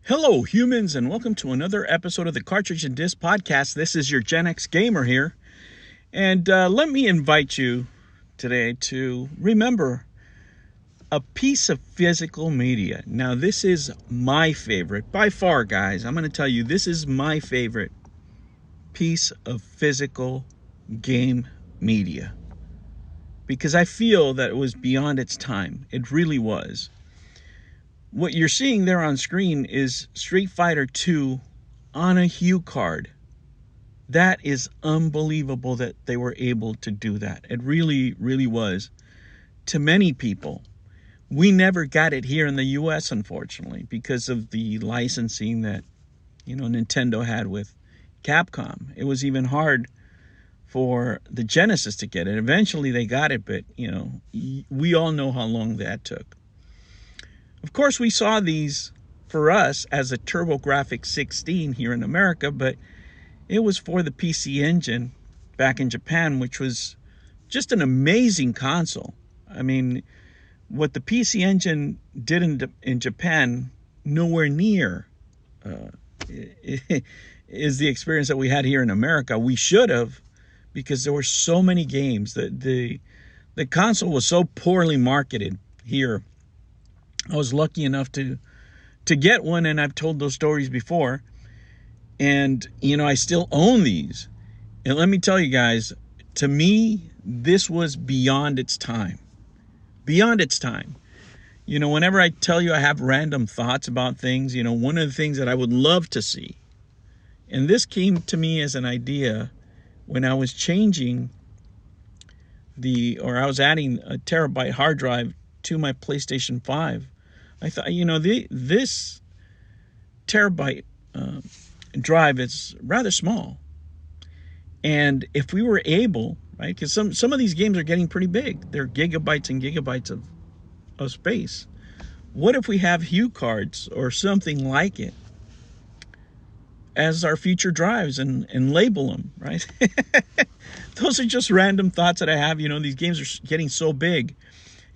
Hello, humans, and welcome to another episode of the Cartridge and Disc Podcast. This is your Gen X Gamer here, and let me invite you today to remember a piece of physical media. Now, this is my favorite, by far, guys. I'm going to tell you, this is my favorite piece of physical game media, because I feel that it was beyond its time. It really was. What you're seeing there on screen is Street Fighter 2 on a Hue card. That is unbelievable that they were able to do that. It really, really was. To many people, we never got it here in the US, unfortunately, because of the licensing that, Nintendo had with Capcom. It was even hard for the Genesis to get it. Eventually they got it, but, we all know how long that took. Of course, we saw these for us as a TurboGrafx 16 here in America, but it was for the PC Engine back in Japan, which was just an amazing console. I mean, what the PC Engine did in Japan, nowhere near is the experience that we had here in America. We should have, because there were so many games. The console was so poorly marketed here. I was lucky enough to get one, and I've told those stories before. And, I still own these. And let me tell you guys, to me, this was beyond its time. Beyond its time. Whenever I tell you I have random thoughts about things, one of the things that I would love to see, and this came to me as an idea when I was changing I was adding a terabyte hard drive to my PlayStation 5. I thought, this terabyte drive is rather small. And if we were able, right, because some of these games are getting pretty big. They're gigabytes and gigabytes of space. What if we have Hue cards or something like it as our future drives and label them, right? Those are just random thoughts that I have. These games are getting so big.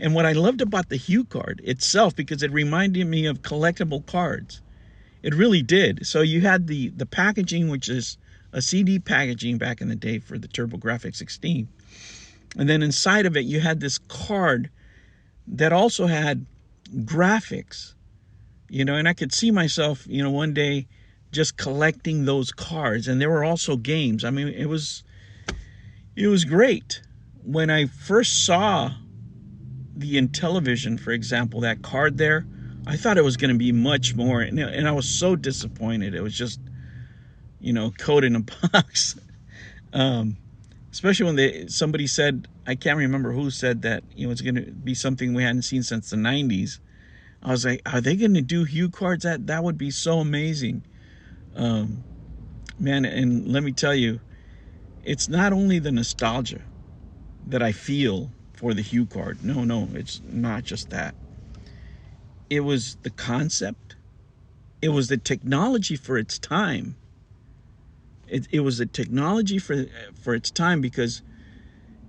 And what I loved about the Hue card itself, because it reminded me of collectible cards. It really did. So you had the packaging, which is a CD packaging back in the day for the TurboGrafx 16. And then inside of it, you had this card that also had graphics. And I could see myself, one day just collecting those cards. And there were also games. I mean, it was great. When I first saw the Intellivision, for example, that card there, I thought it was going to be much more, and I was so disappointed. It was just, code in a box. Especially when somebody said, I can't remember who said that, it's going to be something we hadn't seen since the 90s. I was like, are they going to do Hue cards? That would be so amazing. Man, and let me tell you, it's not only the nostalgia that I feel for the Hue card. No, it's not just that. It was the concept. It was the technology for its time. It was the technology for its time,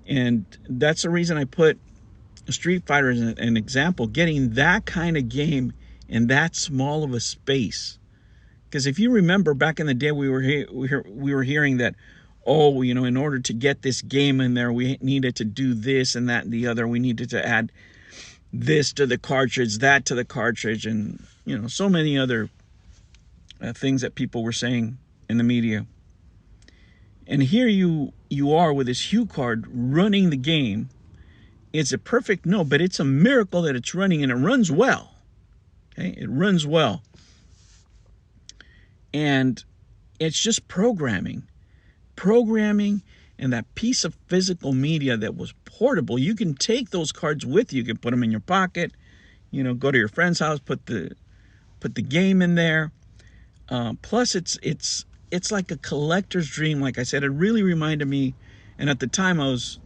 and that's the reason I put Street Fighter as an example. Getting that kind of game in that small of a space. Because if you remember back in the day, we were hearing that, in order to get this game in there, we needed to do this and that and the other. We needed to add this to the cartridge, that to the cartridge, and, so many other things that people were saying in the media. And here you are with this Hue card running the game. It's a perfect, but it's a miracle that it's running, and it runs well. Okay, it runs well. And it's just programming, and that piece of physical media that was portable. You can take those cards with you. You can put them in your pocket, go to your friend's house, put the game in there. Plus it's like a collector's dream. Like I said, it really reminded me, and at the time I was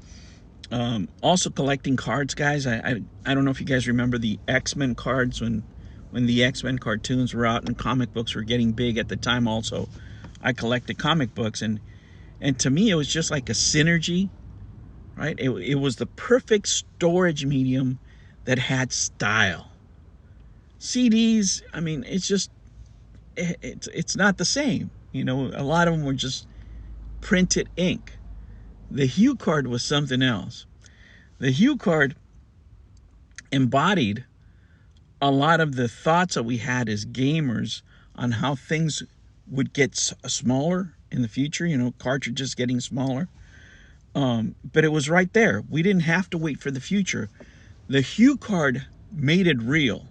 also collecting cards, guys. I don't know if you guys remember the X-Men cards when the X-Men cartoons were out and comic books were getting big at the time. Also, I collected comic books, and to me, it was just like a synergy, right? It was the perfect storage medium that had style. CDs, I mean, it's just it's not the same. You know, a lot of them were just printed ink. The hue card was something else. The hue card embodied a lot of the thoughts that we had as gamers on how things would get smaller in the future, you know, cartridges getting smaller. But it was right there. We didn't have to wait for the future. The hue card made it real.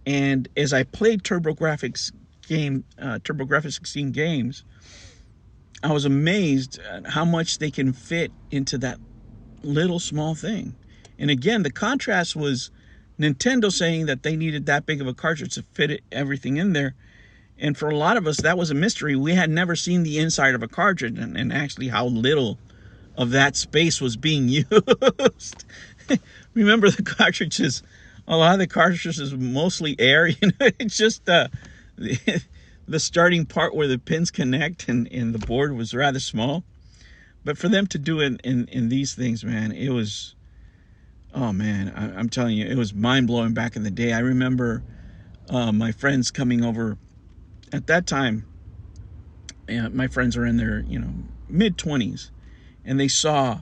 And as I played TurboGrafx 16 games, I was amazed at how much they can fit into that little small thing. And again, the contrast was Nintendo saying that they needed that big of a cartridge to fit everything in there. And for a lot of us, that was a mystery. We had never seen the inside of a cartridge and actually how little of that space was being used. Remember the cartridges? A lot of the cartridges were mostly air. You know, it's just the starting part where the pins connect and the board was rather small. But for them to do it in these things, man, it was, oh man, I'm telling you, it was mind-blowing back in the day. I remember my friends coming over at that time. My friends were in their, you know, mid-20s, and they saw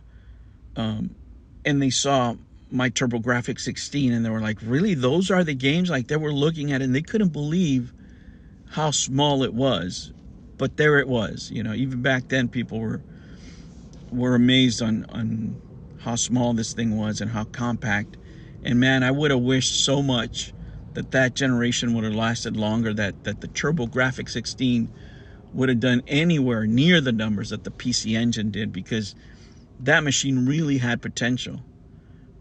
my TurboGrafx 16, and they were like, really, those are the games? Like, they were looking at it and they couldn't believe how small it was. But there it was. You know, even back then people were amazed on how small this thing was and how compact. And man, I would have wished so much that generation would have lasted longer, that the TurboGrafx 16 would have done anywhere near the numbers that the PC Engine did, because that machine really had potential.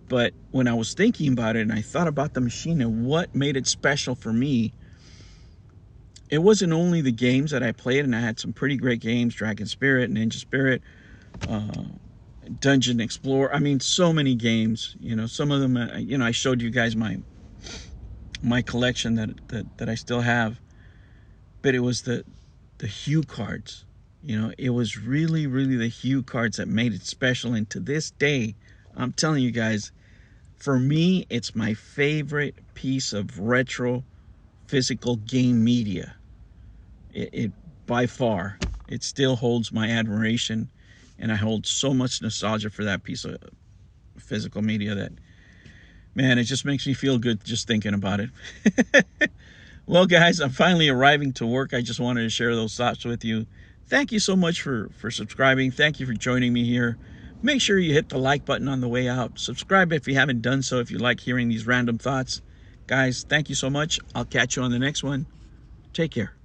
But when I was thinking about it and I thought about the machine and what made it special for me, it wasn't only the games that I played, and I had some pretty great games, Dragon Spirit, Ninja Spirit, Dungeon Explorer. I mean, so many games. You know, some of them, you know, I showed you guys my collection that I still have. But it was the hue cards. You know, it was really, really the hue cards that made it special. And to this day, I'm telling you guys, for me, it's my favorite piece of retro physical game media. It by far, it still holds my admiration, and I hold so much nostalgia for that piece of physical media that, man, it just makes me feel good just thinking about it. Well, guys, I'm finally arriving to work. I just wanted to share those thoughts with you. Thank you so much for subscribing. Thank you for joining me here. Make sure you hit the like button on the way out. Subscribe if you haven't done so, if you like hearing these random thoughts. Guys, thank you so much. I'll catch you on the next one. Take care.